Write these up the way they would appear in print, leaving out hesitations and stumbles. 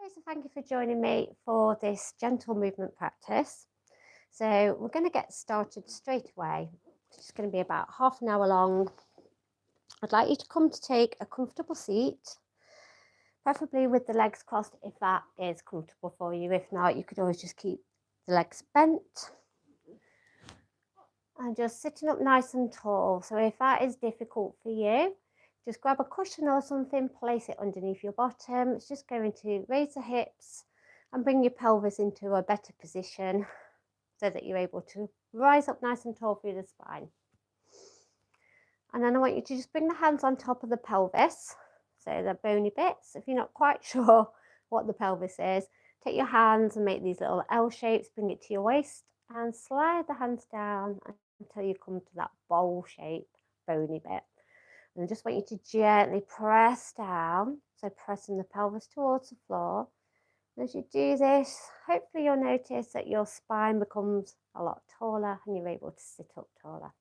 Okay, so thank you for joining me for this gentle movement practice. So we're going to get started straight away. It's just going to be about half an hour long. I'd like you to come to take a comfortable seat, preferably with the legs crossed if that is comfortable for you. If not, you could always just keep the legs bent and just sitting up nice and tall. So if that is difficult for you, just grab a cushion or something, place it underneath your bottom. It's just going to raise the hips and bring your pelvis into a better position so that you're able to rise up nice and tall through the spine. And then I want you to just bring the hands on top of the pelvis, so the bony bits. If you're not quite sure what the pelvis is, take your hands and make these little L shapes, bring it to your waist and slide the hands down until you come to that bowl shape, bony bit. And I just want you to gently press down, so pressing the pelvis towards the floor. And as you do this, hopefully you'll notice that your spine becomes a lot taller and you're able to sit up taller.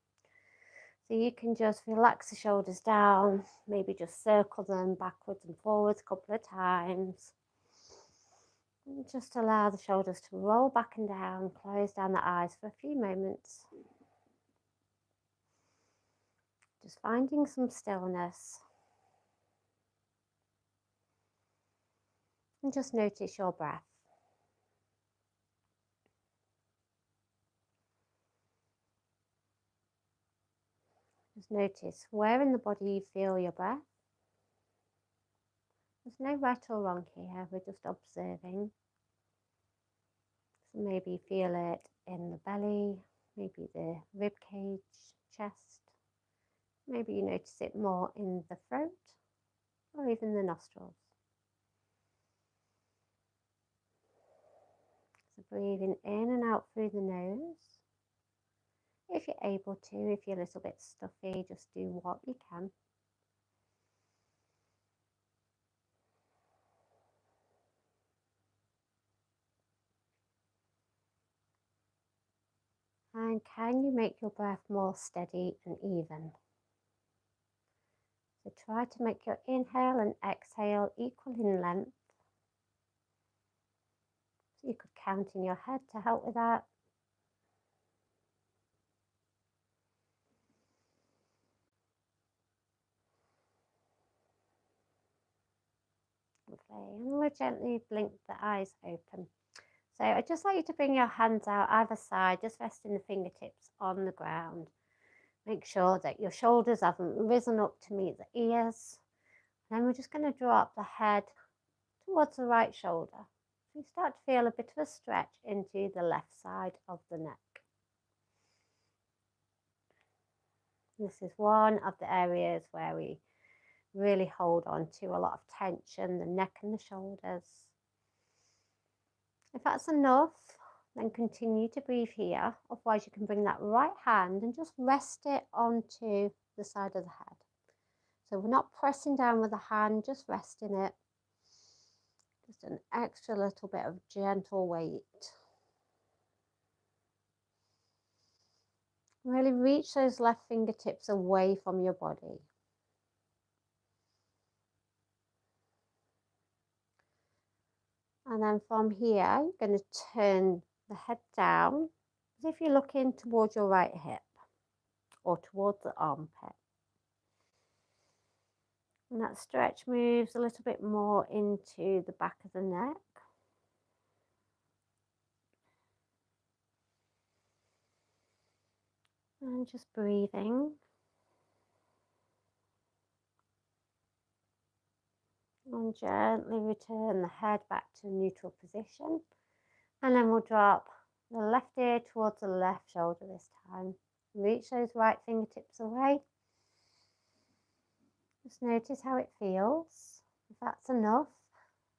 So you can just relax the shoulders down, maybe just circle them backwards and forwards a couple of times. And just allow the shoulders to roll back and down, close down the eyes for a few moments. Just finding some stillness. And just notice your breath. Just notice where in the body you feel your breath. There's no right or wrong here, we're just observing. So maybe feel it in the belly, maybe the rib cage, chest. Maybe you notice it more in the throat or even the nostrils. So breathing in and out through the nose. If you're able to, if you're a little bit stuffy, just do what you can. And can you make your breath more steady and even? So try to make your inhale and exhale equal in length. So you could count in your head to help with that. Lovely. And we'll gently blink the eyes open. So I'd just like you to bring your hands out either side, just resting the fingertips on the ground. Make sure that your shoulders haven't risen up to meet the ears. And then we're just going to drop the head towards the right shoulder. So you start to feel a bit of a stretch into the left side of the neck. This is one of the areas where we really hold on to a lot of tension, the neck and the shoulders. If that's enough, then continue to breathe here. Otherwise, you can bring that right hand and just rest it onto the side of the head. So we're not pressing down with the hand, just resting it. Just an extra little bit of gentle weight. Really reach those left fingertips away from your body. And then from here, you're going to turn the head down as if you're looking towards your right hip or towards the armpit. And that stretch moves a little bit more into the back of the neck. And just breathing. And gently return the head back to a neutral position. And then we'll drop the left ear towards the left shoulder this time. Reach those right fingertips away. Just notice how it feels. If that's enough,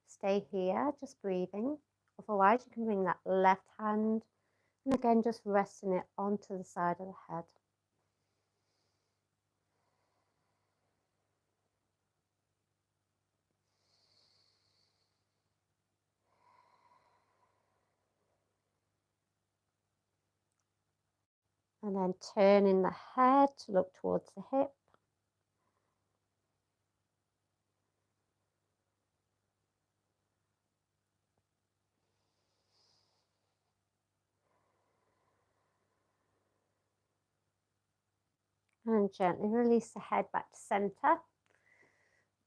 stay here, just breathing. Otherwise, you can bring that left hand and again, just resting it onto the side of the head. And then turning the head to look towards the hip. And gently release the head back to center.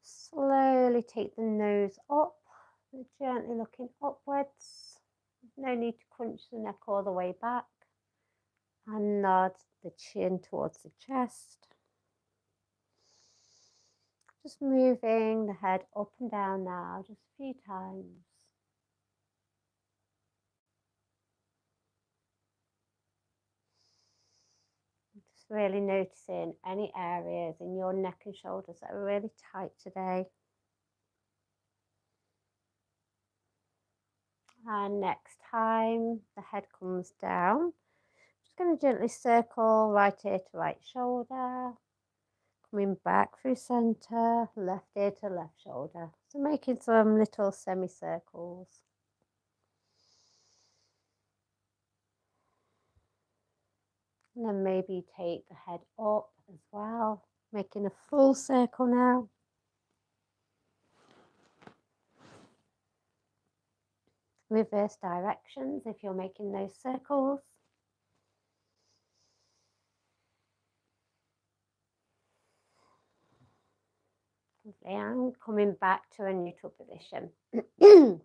Slowly take the nose up, gently looking upwards. No need to crunch the neck all the way back. And nod the chin towards the chest. Just moving the head up and down now, just a few times. Just really noticing any areas in your neck and shoulders that are really tight today. And next time the head comes down, just going to gently circle right ear to right shoulder, coming back through center, left ear to left shoulder. So making some little semicircles. And then maybe take the head up as well, making a full circle now. Reverse directions if you're making those circles. And coming back to a neutral position. So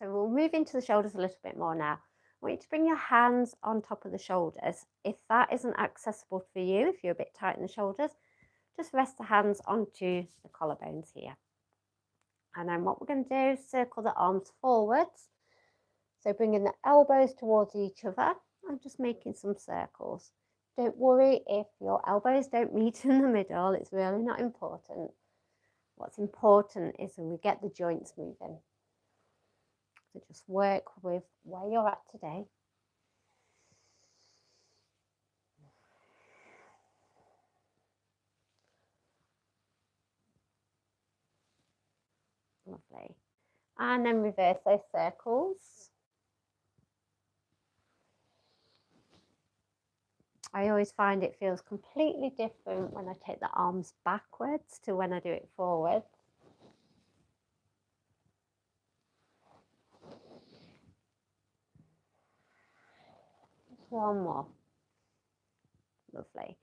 we'll move into the shoulders a little bit more now. I want you to bring your hands on top of the shoulders. If that isn't accessible for you, if you're a bit tight in the shoulders, just rest the hands onto the collarbones here. And then what we're going to do is circle the arms forwards. So bringing the elbows towards each other and just making some circles. Don't worry if your elbows don't meet in the middle, it's really not important. What's important is when we get the joints moving. So just work with where you're at today. Lovely. And then reverse those circles. I always find it feels completely different when I take the arms backwards to when I do it forward. Just one more. Lovely.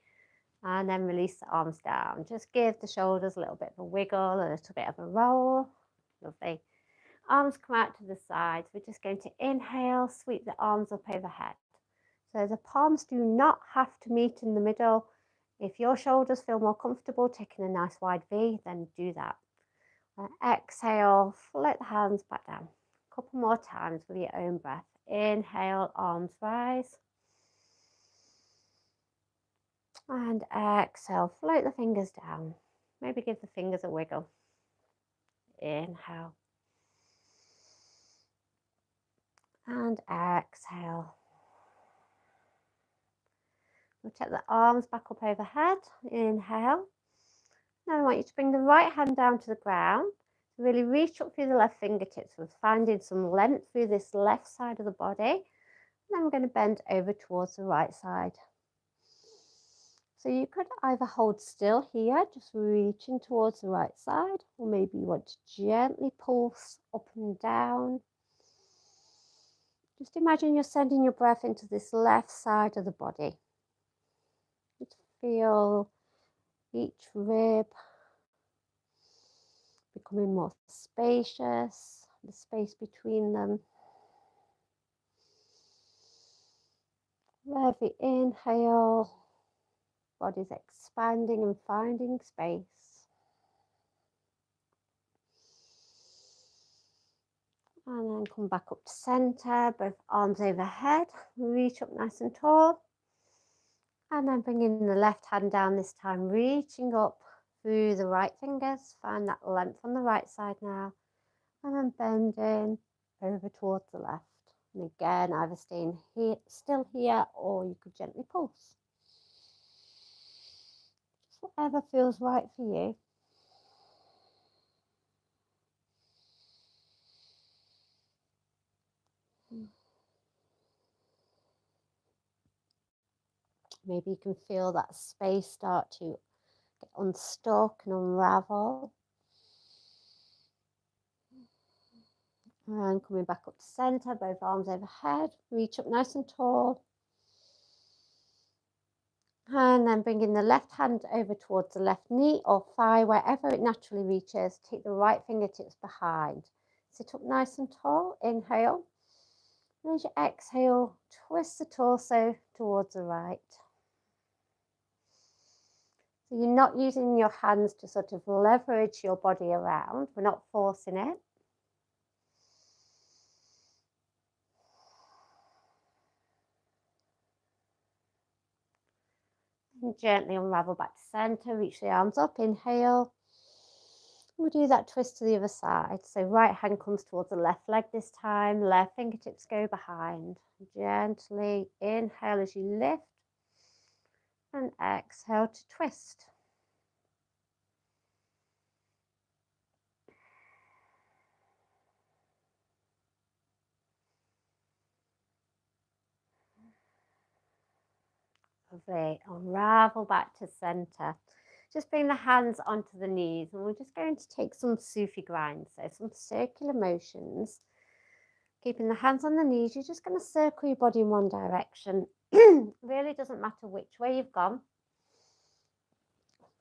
And then release the arms down. Just give the shoulders a little bit of a wiggle, a little bit of a roll. Lovely. Arms come out to the sides. We're just going to inhale, sweep the arms up overhead. So the palms do not have to meet in the middle. If your shoulders feel more comfortable taking a nice wide V, then do that. Exhale, float the hands back down. A couple more times with your own breath. Inhale, arms rise. And exhale, float the fingers down. Maybe give the fingers a wiggle. Inhale. And exhale. We'll take the arms back up overhead. Inhale. Now I want you to bring the right hand down to the ground. Really reach up through the left fingertips. We're finding some length through this left side of the body. And then we're going to bend over towards the right side. So you could either hold still here, just reaching towards the right side, or maybe you want to gently pulse up and down. Just imagine you're sending your breath into this left side of the body. Just feel each rib becoming more spacious, the space between them. Every inhale, body's expanding and finding space. And then come back up to center, both arms overhead, reach up nice and tall. And then bringing the left hand down this time, reaching up through the right fingers. Find that length on the right side now. And then bending over towards the left. And again, either staying here, still here, or you could gently pulse. Just whatever feels right for you. Maybe you can feel that space start to get unstuck and unravel. And coming back up to center, both arms overhead, reach up nice and tall. And then bringing the left hand over towards the left knee or thigh, wherever it naturally reaches. Take the right fingertips behind. Sit up nice and tall. Inhale. And as you exhale, twist the torso towards the right. So you're not using your hands to sort of leverage your body around. We're not forcing it. And gently unravel back to center. Reach the arms up. Inhale. We'll do that twist to the other side. So right hand comes towards the left leg this time. Left fingertips go behind. Gently inhale as you lift. And exhale to twist. Lovely. Unravel back to center. Just bring the hands onto the knees, and we're just going to take some Sufi grinds, so some circular motions. Keeping the hands on the knees, you're just going to circle your body in one direction. Really doesn't matter which way you've gone,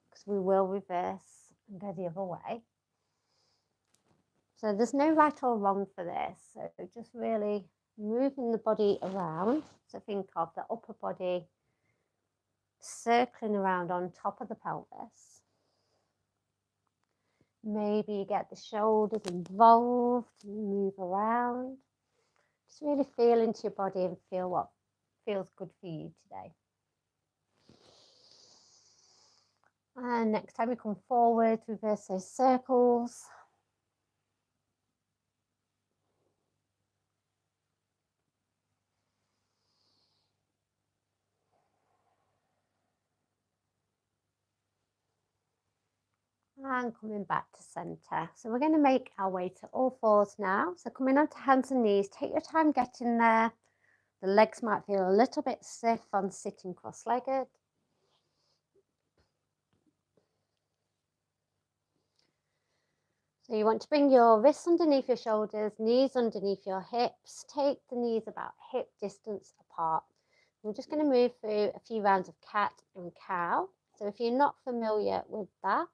because we will reverse and go the other way. So there's no right or wrong for this. So just really moving the body around. So think of the upper body circling around on top of the pelvis. Maybe you get the shoulders involved and move around. Just really feel into your body and feel what feels good for you today. And next time you come forward, reverse those circles. And coming back to center. So we're going to make our way to all fours now. So coming onto hands and knees, take your time getting there. The legs might feel a little bit stiff on sitting cross-legged. So you want to bring your wrists underneath your shoulders, knees underneath your hips. Take the knees about hip distance apart. We're just going to move through a few rounds of cat and cow. So if you're not familiar with that,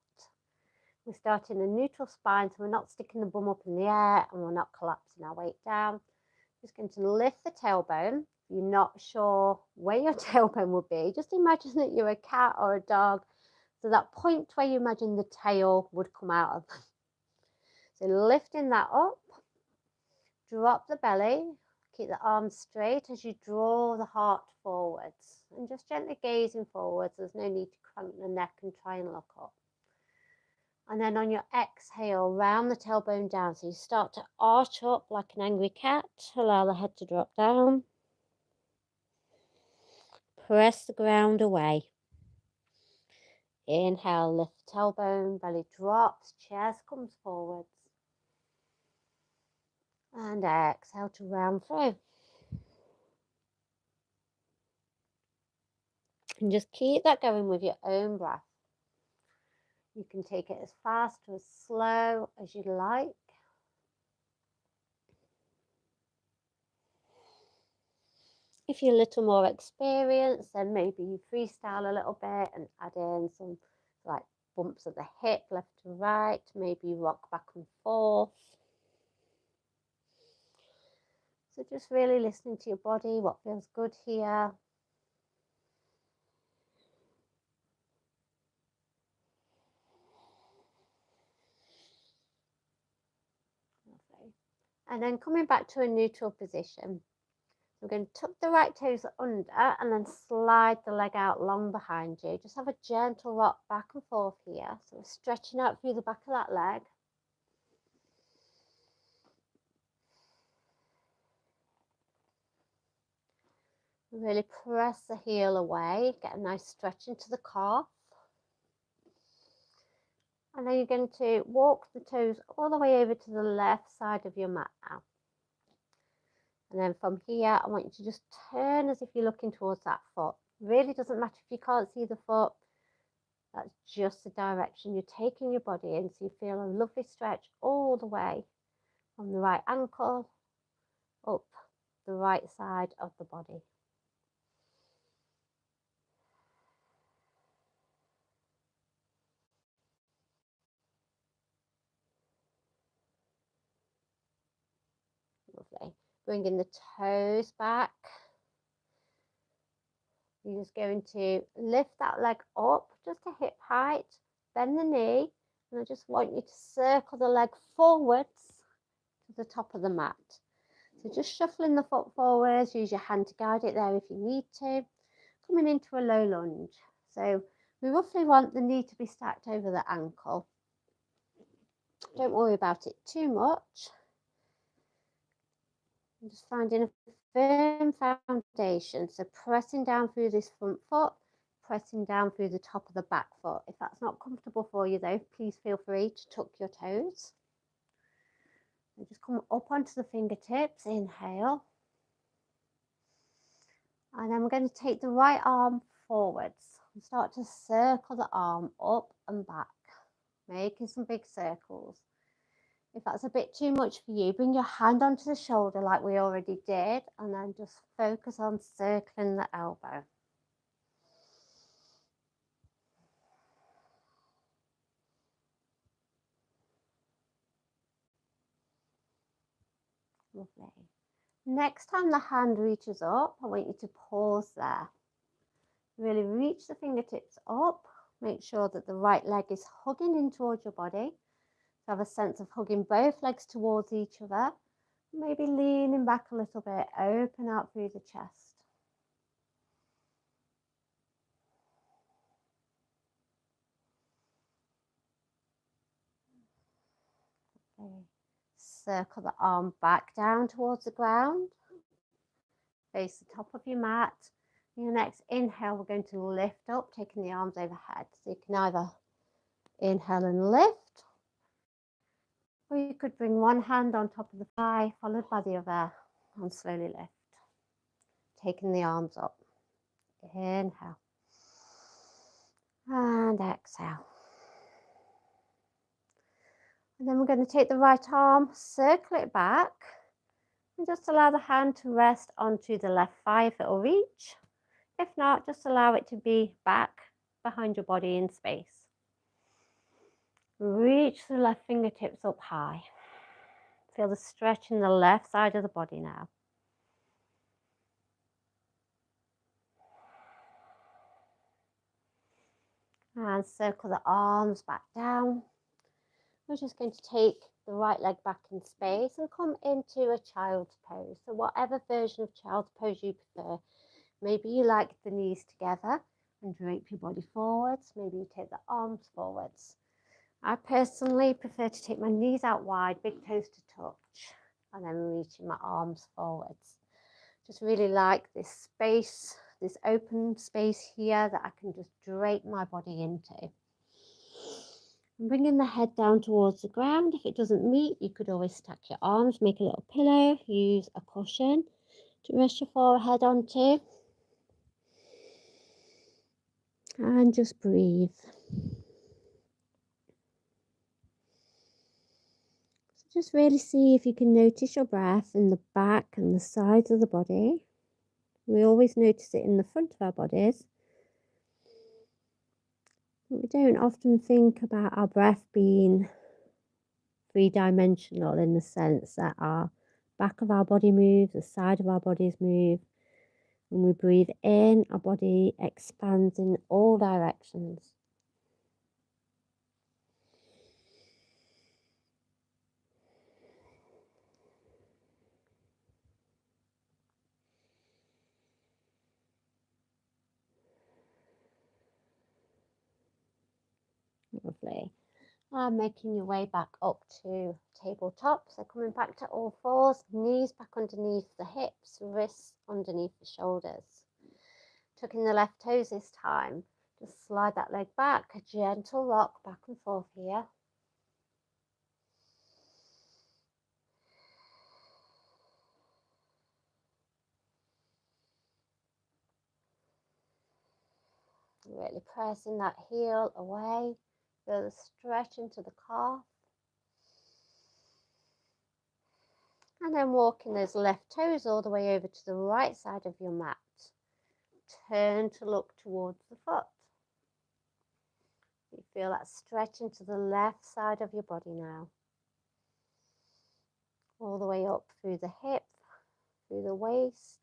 we're starting a neutral spine, so we're not sticking the bum up in the air and we're not collapsing our weight down. Just going to lift the tailbone. If you're not sure where your tailbone would be, just imagine that you're a cat or a dog. So that point where you imagine the tail would come out of. So lifting that up, drop the belly, keep the arms straight as you draw the heart forwards and just gently gazing forwards. There's no need to crank the neck and try and look up. And then on your exhale, round the tailbone down. So you start to arch up like an angry cat. Allow the head to drop down. Press the ground away. Inhale, lift tailbone, belly drops, chest comes forwards. And exhale to round through. And just keep that going with your own breath. You can take it as fast or as slow as you like. If you're a little more experienced, then maybe you freestyle a little bit and add in some like bumps of the hip left to right. Maybe you rock back and forth. So just really listening to your body, what feels good here. Lovely. And then coming back to a neutral position. We're going to tuck the right toes under and then slide the leg out long behind you. Just have a gentle rock back and forth here. So we're stretching out through the back of that leg. Really press the heel away, get a nice stretch into the calf. And then you're going to walk the toes all the way over to the left side of your mat now. And then from here, I want you to just turn as if you're looking towards that foot. Really doesn't matter if you can't see the foot. That's just the direction you're taking your body in. So you feel a lovely stretch all the way from the right ankle up the right side of the body. Lovely. Bringing the toes back. You're just going to lift that leg up just to hip height, bend the knee, and I just want you to circle the leg forwards to the top of the mat. So just shuffling the foot forwards, use your hand to guide it there if you need to. Coming into a low lunge. So we roughly want the knee to be stacked over the ankle. Don't worry about it too much. I'm just finding a firm foundation. So pressing down through this front foot, pressing down through the top of the back foot. If that's not comfortable for you though, please feel free to tuck your toes. And just come up onto the fingertips, inhale. And then we're going to take the right arm forwards and start to circle the arm up and back, making some big circles. If that's a bit too much for you, bring your hand onto the shoulder like we already did, and then just focus on circling the elbow. Lovely. Next time the hand reaches up, I want you to pause there. Really reach the fingertips up. Make sure that the right leg is hugging in towards your body. So have a sense of hugging both legs towards each other. Maybe leaning back a little bit, open out through the chest. Okay. Circle the arm back down towards the ground. Face the top of your mat. In your next inhale, we're going to lift up, taking the arms overhead. So you can either inhale and lift, or you could bring one hand on top of the thigh, followed by the other, and slowly lift. Taking the arms up. Inhale. And exhale. And then we're going to take the right arm, circle it back, and just allow the hand to rest onto the left thigh if it will reach. If not, just allow it to be back behind your body in space. Reach the left fingertips up high. Feel the stretch in the left side of the body now. And circle the arms back down. We're just going to take the right leg back in space and come into a child's pose. So whatever version of child's pose you prefer. Maybe you like the knees together and drape your body forwards. Maybe you take the arms forwards. I personally prefer to take my knees out wide, big toes to touch, and then reaching my arms forwards. Just really like this space, this open space here that I can just drape my body into. And bringing the head down towards the ground. If it doesn't meet, you could always stack your arms, make a little pillow, use a cushion to rest your forehead onto. And just breathe. So just really see if you can notice your breath in the back and the sides of the body. We always notice it in the front of our bodies. But we don't often think about our breath being three-dimensional in the sense that our back of our body moves, the side of our bodies move. When we breathe in, our body expands in all directions. Lovely. And making your way back up to tabletop. So coming back to all fours, knees back underneath the hips, wrists underneath the shoulders. Tucking the left toes this time. Just slide that leg back, a gentle rock back and forth here. Really pressing that heel away. Feel the stretch into the calf. And then walking those left toes all the way over to the right side of your mat. Turn to look towards the foot. You feel that stretch into the left side of your body now. all the way up through the hip, through the waist.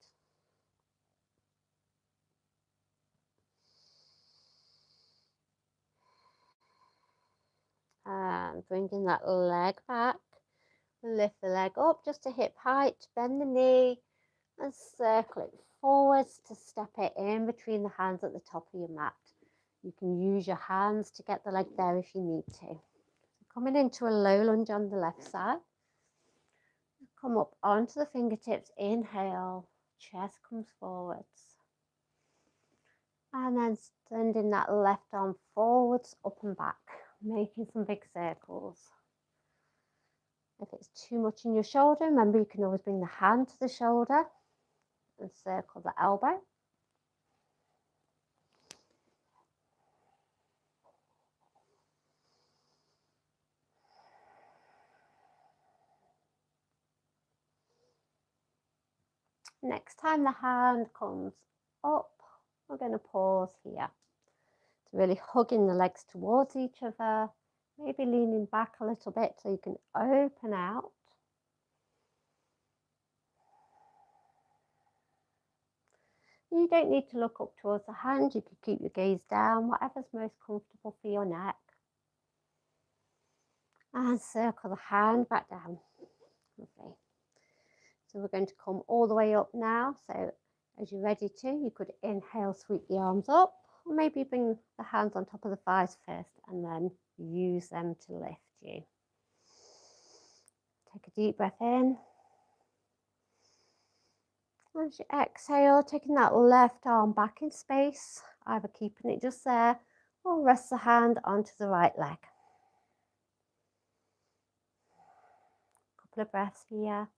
And bringing that leg back. Lift the leg up just to hip height, bend the knee and circle it forwards to step it in between the hands at the top of your mat. You can use your hands to get the leg there if you need to. Coming into a low lunge on the left side. Come up onto the fingertips, inhale, chest comes forwards. And then sending that left arm forwards, up and back, making some big circles. If it's too much in your shoulder, remember you can always bring the hand to the shoulder and circle the elbow. Next time the hand comes up, we're going to pause here. So really hugging the legs towards each other, maybe leaning back a little bit so you can open out. You don't need to look up towards the hand, you could keep your gaze down, whatever's most comfortable for your neck. And circle the hand back down. Lovely. So we're going to come all the way up now. So as you're ready to, you could inhale, sweep the arms up, or maybe bring the hands on top of the thighs first and then use them to lift you. Take a deep breath in. As you exhale, taking that left arm back in space, either keeping it just there or rest the hand onto the right leg. Couple of breaths here.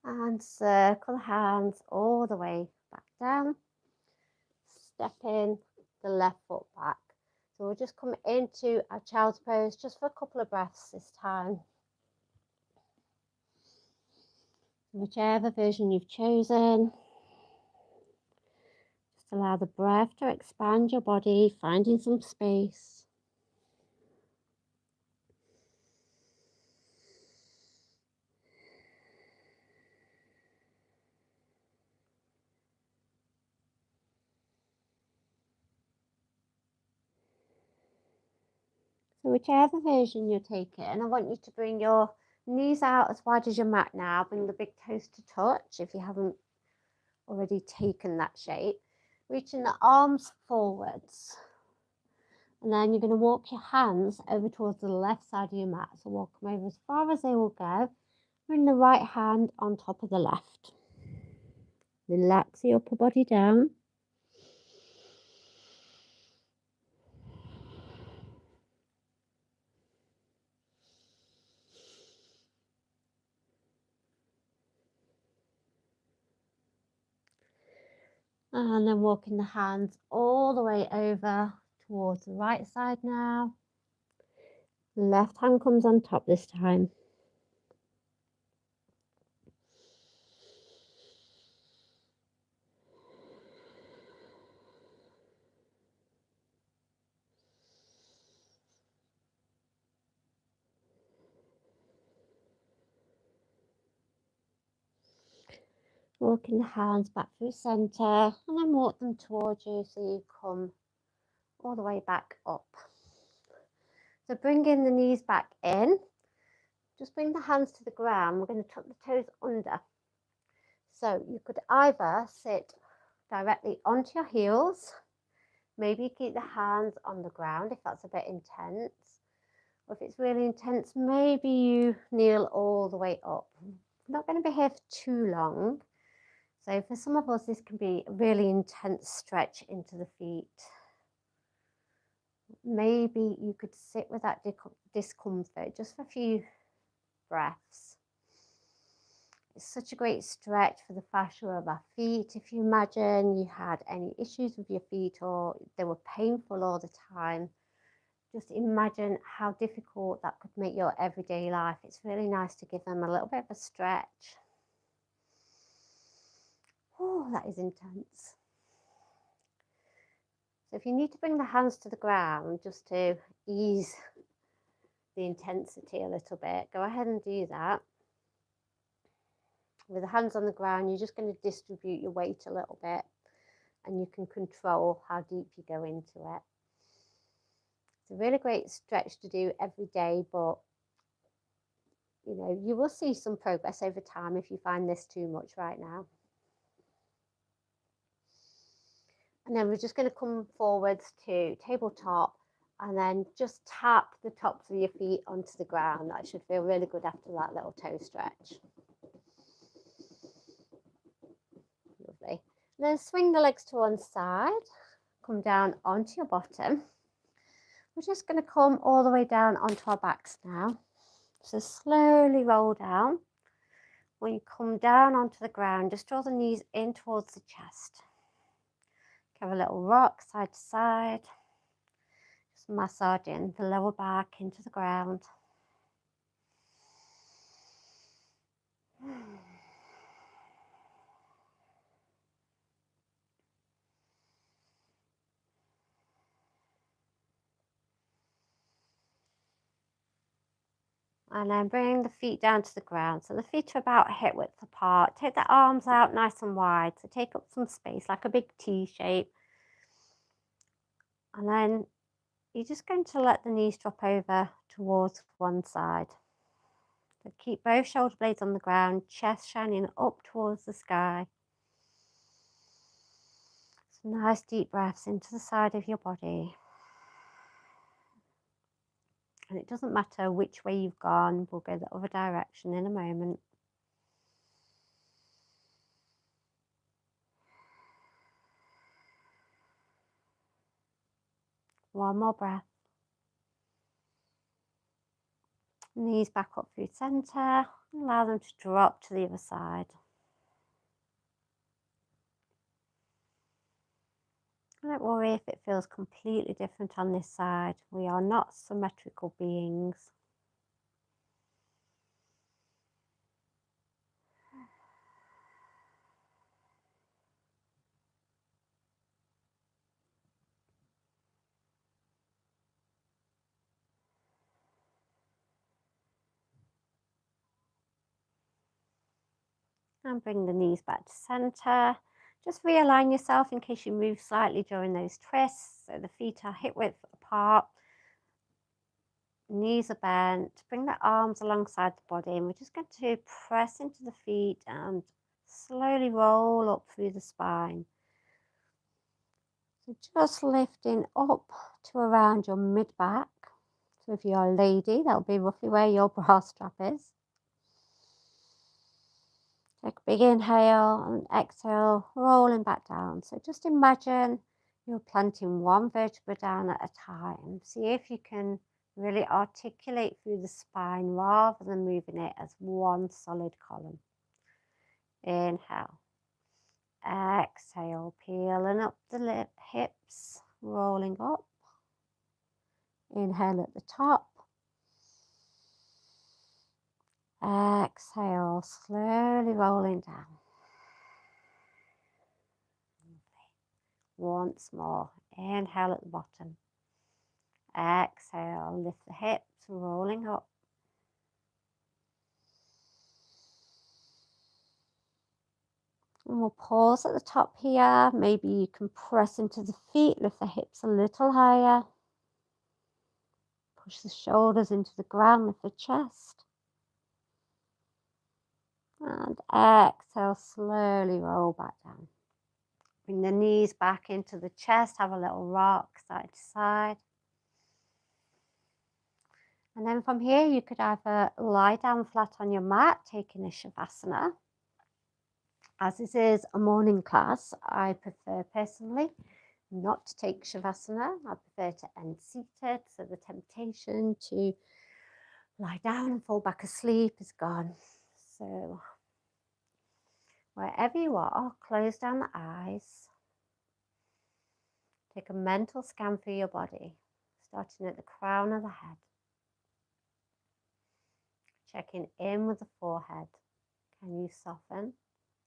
And circle the hands all the way back down. Stepping the left foot back. So we'll just come into our child's pose just for a couple of breaths this time. Whichever version you've chosen, just allow the breath to expand your body, finding some space. So whichever version you're taking, I want you to bring your knees out as wide as your mat now. Bring the big toes to touch if you haven't already taken that shape. Reaching the arms forwards. And then you're going to walk your hands over towards the left side of your mat. So walk them over as far as they will go. Bring the right hand on top of the left. Relax the upper body down. And then walking the hands all the way over towards the right side now. Left hand comes on top this time. Walking the hands back through center and then walk them towards you so you come all the way back up. So bringing the knees back in, just bring the hands to the ground. We're going to tuck the toes under. So you could either sit directly onto your heels, maybe keep the hands on the ground if that's a bit intense, or if it's really intense, maybe you kneel all the way up. I'm not going to be here for too long. So for some of us, this can be a really intense stretch into the feet. Maybe you could sit with that discomfort just for a few breaths. It's such a great stretch for the fascia of our feet. If you imagine you had any issues with your feet or they were painful all the time, just imagine how difficult that could make your everyday life. It's really nice to give them a little bit of a stretch. Oh, that is intense. So if you need to bring the hands to the ground just to ease the intensity a little bit, go ahead and do that. With the hands on the ground, you're just going to distribute your weight a little bit, and you can control how deep you go into it. It's a really great stretch to do every day, but you know, you will see some progress over time if you find this too much right now. And then we're just going to come forwards to tabletop and then just tap the tops of your feet onto the ground. That should feel really good after that little toe stretch. Lovely. And then swing the legs to one side, come down onto your bottom. We're just going to come all the way down onto our backs now. So slowly roll down. When you come down onto the ground, just draw the knees in towards the chest. Have a little rock side to side. Just massaging the lower back into the ground. And then bring the feet down to the ground. So the feet are about hip width apart. Take the arms out nice and wide. So take up some space like a big T shape. And then you're just going to let the knees drop over towards one side. So keep both shoulder blades on the ground, chest shining up towards the sky. Some nice deep breaths into the side of your body. And it doesn't matter which way you've gone, we'll go the other direction in a moment. One more breath. Knees back up through center. Allow them to drop to the other side. Don't worry if it feels completely different on this side. We are not symmetrical beings. And bring the knees back to center. Just realign yourself in case you move slightly during those twists. So the feet are hip width apart. Knees are bent. Bring the arms alongside the body, and we're just going to press into the feet and slowly roll up through the spine. So just lifting up to around your mid-back. So if you're a lady, that'll be roughly where your bra strap is. Take a big inhale and exhale, rolling back down. So just imagine you're planting one vertebra down at a time. See if you can really articulate through the spine rather than moving it as one solid column. Inhale. Exhale, peeling up the hips, rolling up. Inhale at the top. Exhale, slowly rolling down. Once more, inhale at the bottom. Exhale, lift the hips, rolling up. And we'll pause at the top here. Maybe you can press into the feet, lift the hips a little higher. Push the shoulders into the ground, lift the chest. And exhale, slowly roll back down. Bring the knees back into the chest, have a little rock side to side. And then from here, you could either lie down flat on your mat, taking a Shavasana. As this is a morning class, I prefer personally not to take Shavasana. I prefer to end seated, so the temptation to lie down and fall back asleep is gone. So wherever you are, close down the eyes. Take a mental scan through your body, starting at the crown of the head. Checking in with the forehead. Can you soften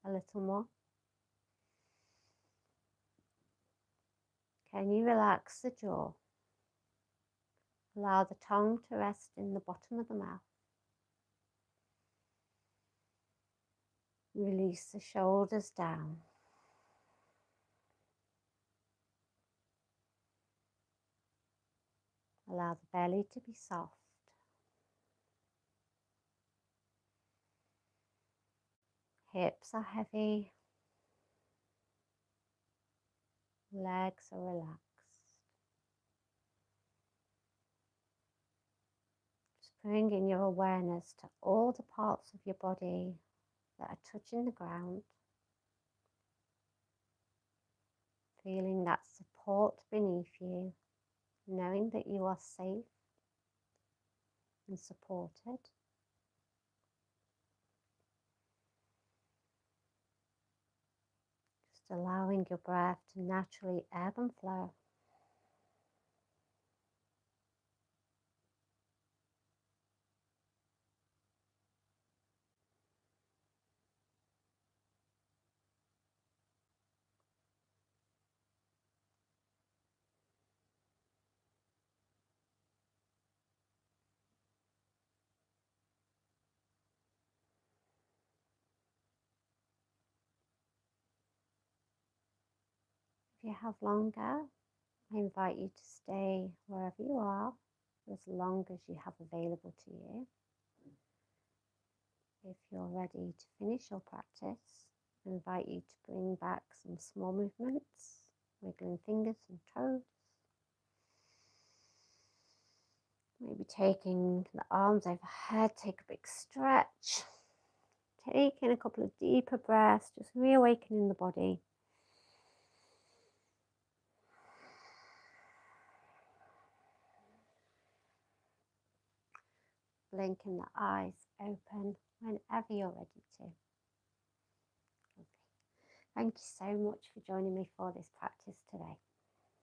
a little more? Can you relax the jaw? Allow the tongue to rest in the bottom of the mouth. Release the shoulders down. Allow the belly to be soft. Hips are heavy. Legs are relaxed. Just bringing your awareness to all the parts of your body that are touching the ground. Feeling that support beneath you, knowing that you are safe and supported. Just allowing your breath to naturally ebb and flow. If you have longer, I invite you to stay wherever you are as long as you have available to you. If you're ready to finish your practice, I invite you to bring back some small movements, wiggling fingers and toes. Maybe taking the arms overhead, take a big stretch. Taking a couple of deeper breaths, just reawakening the body. Blinking the eyes open whenever you're ready to. Okay. Thank you so much for joining me for this practice today.